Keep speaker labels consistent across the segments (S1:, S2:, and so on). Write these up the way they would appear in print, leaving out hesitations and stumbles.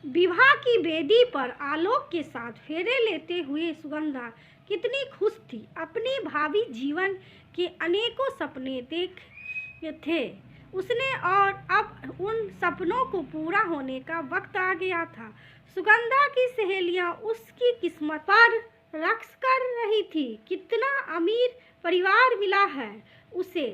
S1: विवाह की वेदी पर आलोक के साथ फेरे लेते हुए सुगंधा कितनी खुश थी। अपनी भावी जीवन के अनेकों सपने देखे थे उसने, और अब उन सपनों को पूरा होने का वक्त आ गया था। सुगंधा की सहेलियां उसकी किस्मत पर रक्स कर रही थी। कितना अमीर परिवार मिला है उसे,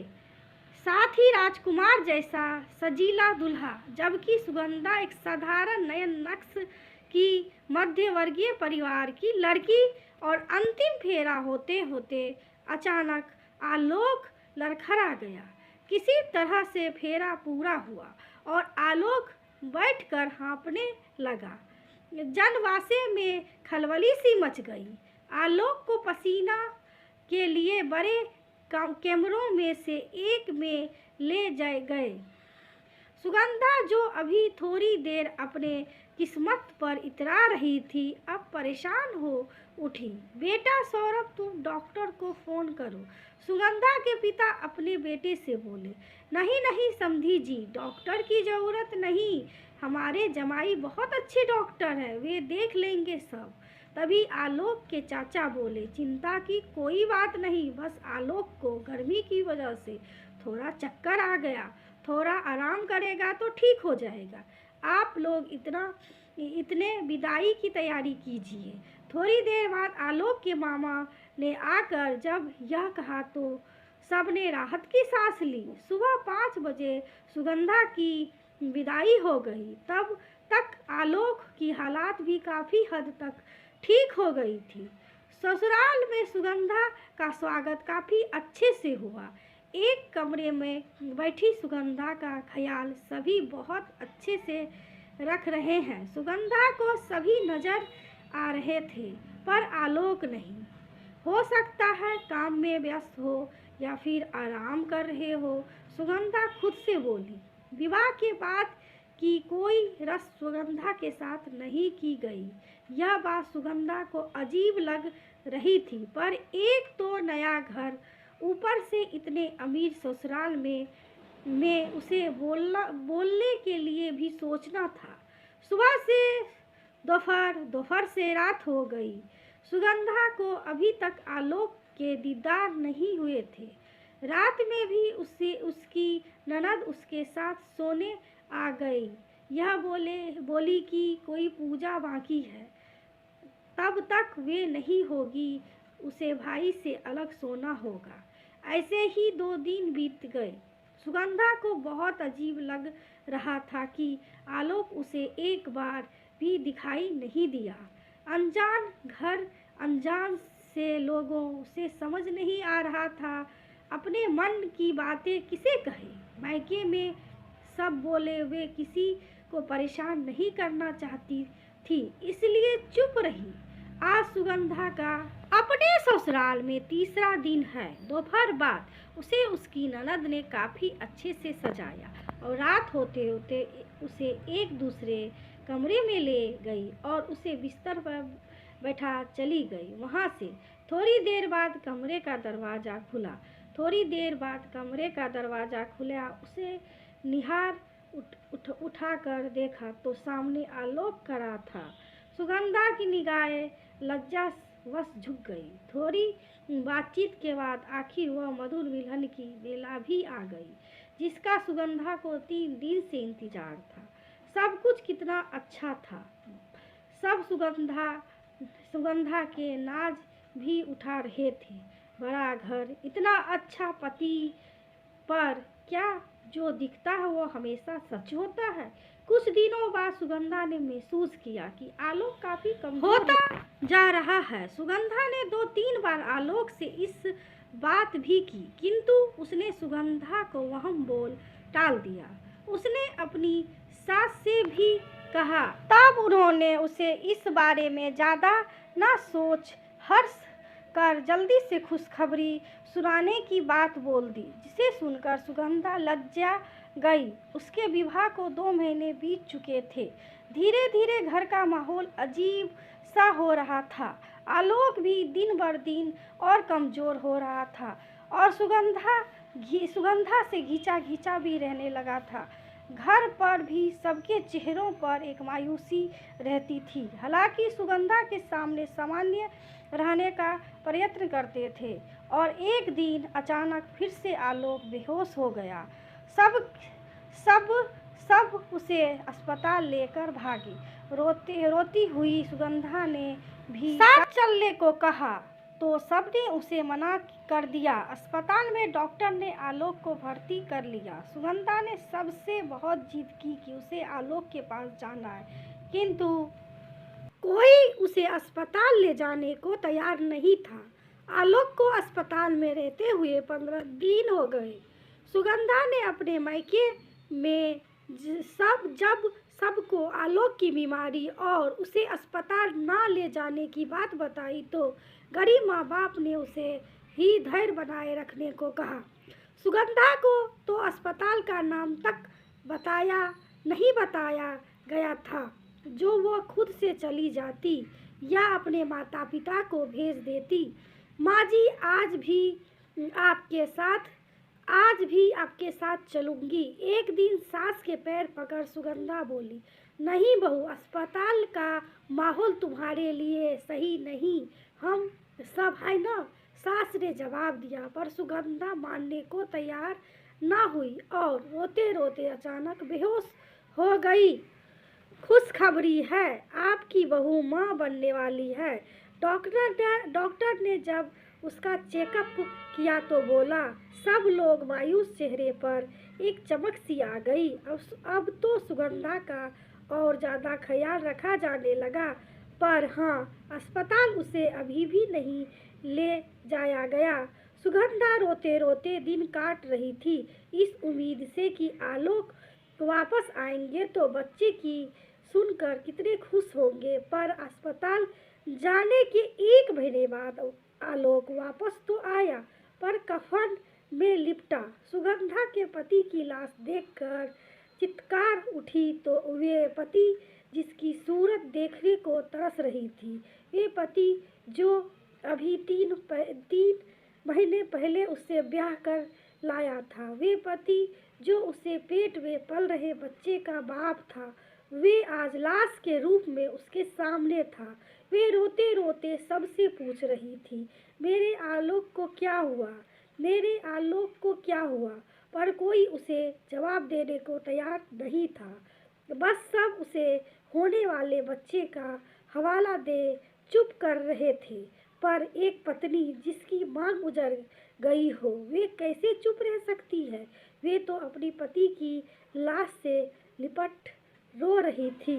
S1: साथ ही राजकुमार जैसा सजीला दूल्हा, जबकि सुगंधा एक साधारण नयन नक्श की मध्य वर्गीय परिवार की लड़की। और अंतिम फेरा होते होते अचानक आलोक लड़खड़ा गया। किसी तरह से फेरा पूरा हुआ और आलोक बैठकर हाँफने लगा। जनवासे में खलबली सी मच गई। आलोक को पसीना के लिए बड़े कैमरों में से एक में ले जाए गए। सुगंधा, जो अभी थोड़ी देर अपने किस्मत पर इतरा रही थी, अब परेशान हो उठी। बेटा सौरभ, तुम डॉक्टर को फ़ोन करो, सुगंधा के पिता अपने बेटे से बोले। नहीं नहीं समधी जी, डॉक्टर की ज़रूरत नहीं, हमारे जमाई बहुत अच्छे डॉक्टर हैं, वे देख लेंगे सब। तभी आलोक के चाचा बोले, चिंता की कोई बात नहीं, बस आलोक को गर्मी की वजह से थोड़ा चक्कर आ गया, थोड़ा आराम करेगा तो ठीक हो जाएगा। आप लोग इतने विदाई की तैयारी कीजिए। थोड़ी देर बाद आलोक के मामा ने आकर जब यह कहा तो सबने राहत की सांस ली। सुबह 5 बजे सुगंधा की विदाई हो गई। तब तक आलोक की हालात भी काफ़ी हद तक ठीक हो गई थी। ससुराल में सुगंधा का स्वागत काफ़ी अच्छे से हुआ। एक कमरे में बैठी सुगंधा का ख्याल सभी बहुत अच्छे से रख रहे हैं। सुगंधा को सभी नज़र आ रहे थे, पर आलोक नहीं। हो सकता है काम में व्यस्त हो या फिर आराम कर रहे हो, सुगंधा खुद से बोली। विवाह के बाद की कोई रस्म सुगंधा के साथ नहीं की गई। यह बात सुगंधा को अजीब लग रही थी, पर एक तो नया घर, ऊपर से इतने अमीर ससुराल में उसे बोलने के लिए भी सोचना था। सुबह से दोपहर, दोपहर से रात हो गई। सुगंधा को अभी तक आलोक के दीदार नहीं हुए थे। रात में भी उसकी ननद उसके साथ सोने आ गई। यह बोली कि कोई पूजा बाकी है, तब तक वे नहीं होगी, उसे भाई से अलग सोना होगा। ऐसे ही 2 दिन बीत गए। सुगंधा को बहुत अजीब लग रहा था कि आलोक उसे एक बार भी दिखाई नहीं दिया। अनजान घर, अनजान से लोगों से समझ नहीं आ रहा था अपने मन की बातें किसे कहे। मायके में सब बोले, वे किसी को परेशान नहीं करना चाहती थी, इसलिए चुप रही। आज सुगंधा का अपने ससुराल में तीसरा दिन है। दोपहर बाद उसे उसकी ननद ने काफ़ी अच्छे से सजाया और रात होते होते उसे एक दूसरे कमरे में ले गई और उसे बिस्तर पर बैठा चली गई। वहाँ से थोड़ी देर बाद कमरे का दरवाज़ा खुला। खुला, उसे निहार उठाकर देखा तो सामने आलोक खड़ा था। सुगंधा की निगाहें लज्जावश झुक गई। थोड़ी बातचीत के बाद आखिर वह मधुर मिलन की बेला भी आ गई, जिसका सुगंधा को 3 दिन से इंतजार था। सब कुछ कितना अच्छा था। सब सुगंधा के नाज भी उठा रहे थे। बड़ा घर, इतना अच्छा पति, पर क्या जो दिखता है वो हमेशा सच होता है? कुछ दिनों बाद सुगंधा ने महसूस किया कि आलोक काफी कमजोर होता जा रहा है। सुगंधा ने 2-3 बार आलोक से इस बात भी की, किंतु उसने सुगंधा को वहम बोल टाल दिया। उसने अपनी सास से भी कहा, तब उन्होंने उसे इस बारे में ज़्यादा ना सोच हर्ष कर जल्दी से खुशखबरी सुनाने की बात बोल दी, जिसे सुनकर सुगंधा लज्जा गई। उसके विवाह को 2 महीने बीत चुके थे। धीरे धीरे घर का माहौल अजीब सा हो रहा था। आलोक भी दिन बर दिन और कमज़ोर हो रहा था और सुगंधा से घिंचा घिंचा भी रहने लगा था। घर पर भी सबके चेहरों पर एक मायूसी रहती थी। हालांकि सुगंधा के सामने सामान्य रहने का प्रयत्न करते थे और एक दिन अचानक फिर से आलोक बेहोश हो गया। सब सब सब उसे अस्पताल लेकर भागे। रोती हुई सुगंधा ने भी साथ चलने को कहा तो सबने उसे मना कर दिया। अस्पताल में डॉक्टर ने आलोक को भर्ती कर लिया। सुगंधा ने सबसे बहुत जिद की कि उसे आलोक के पास जाना है, किंतु कोई उसे अस्पताल ले जाने को तैयार नहीं था। आलोक को अस्पताल में रहते हुए 15 दिन हो गए। सुगंधा ने अपने मायके में जब सबको आलोक की बीमारी और उसे अस्पताल ना ले जाने की बात बताई तो गरीब माँ बाप ने उसे ही धैर्य बनाए रखने को कहा। सुगंधा को तो अस्पताल का नाम तक नहीं बताया गया था, जो वो खुद से चली जाती या अपने माता पिता को भेज देती। माँ जी आज भी आपके साथ चलूंगी। एक दिन सास के पैर पकड़ सुगंधा बोली, नहीं बहू, अस्पताल का माहौल तुम्हारे लिए सही नहीं, हम सब है ना, सास ने जवाब दिया। पर सुगंधा मानने को तैयार ना हुई और रोते रोते अचानक बेहोश हो गई। खुशखबरी है, आपकी बहू माँ बनने वाली है। डॉक्टर ने जब उसका चेकअप किया तो बोला। सब लोग मायूस चेहरे पर एक चमक सी आ गई। अब तो सुगंधा का और ज़्यादा ख्याल रखा जाने लगा। पर हाँ, अस्पताल उसे अभी भी नहीं ले जाया गया। सुगंधा रोते रोते दिन काट रही थी, इस उम्मीद से कि आलोक वापस आएंगे तो बच्चे की सुनकर कितने खुश होंगे। पर अस्पताल जाने के 1 महीने बाद आलोक वापस तो आया, पर कफन में लिपटा। सुगंधा के पति की लाश देखकर चित्कार उठी तो वे पति जिसकी सूरत देखने को तरस रही थी, वे पति जो अभी 3 महीने पहले उससे ब्याह कर लाया था, वे पति जो उसे पेट में पल रहे बच्चे का बाप था, वे आज लाश के रूप में उसके सामने था। वे रोते रोते सबसे पूछ रही थी, मेरे आलोक को क्या हुआ, मेरे आलोक को क्या हुआ। पर कोई उसे जवाब देने को तैयार नहीं था। बस सब उसे होने वाले बच्चे का हवाला दे चुप कर रहे थे। पर एक पत्नी जिसकी मांग उजड़ गई हो, वे कैसे चुप रह सकती है। वे तो अपनी पति की लाश से लिपट रो रही थी।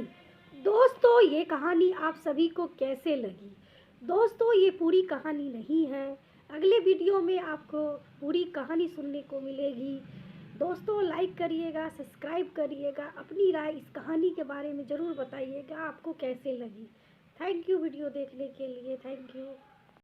S1: दोस्तों, ये कहानी आप सभी को कैसे लगी? दोस्तों, ये पूरी कहानी नहीं है, अगले वीडियो में आपको पूरी कहानी सुनने को मिलेगी। दोस्तों, लाइक करिएगा, सब्सक्राइब करिएगा, अपनी राय इस कहानी के बारे में ज़रूर बताइएगा आपको कैसे लगी। थैंक यू वीडियो देखने के लिए, थैंक यू।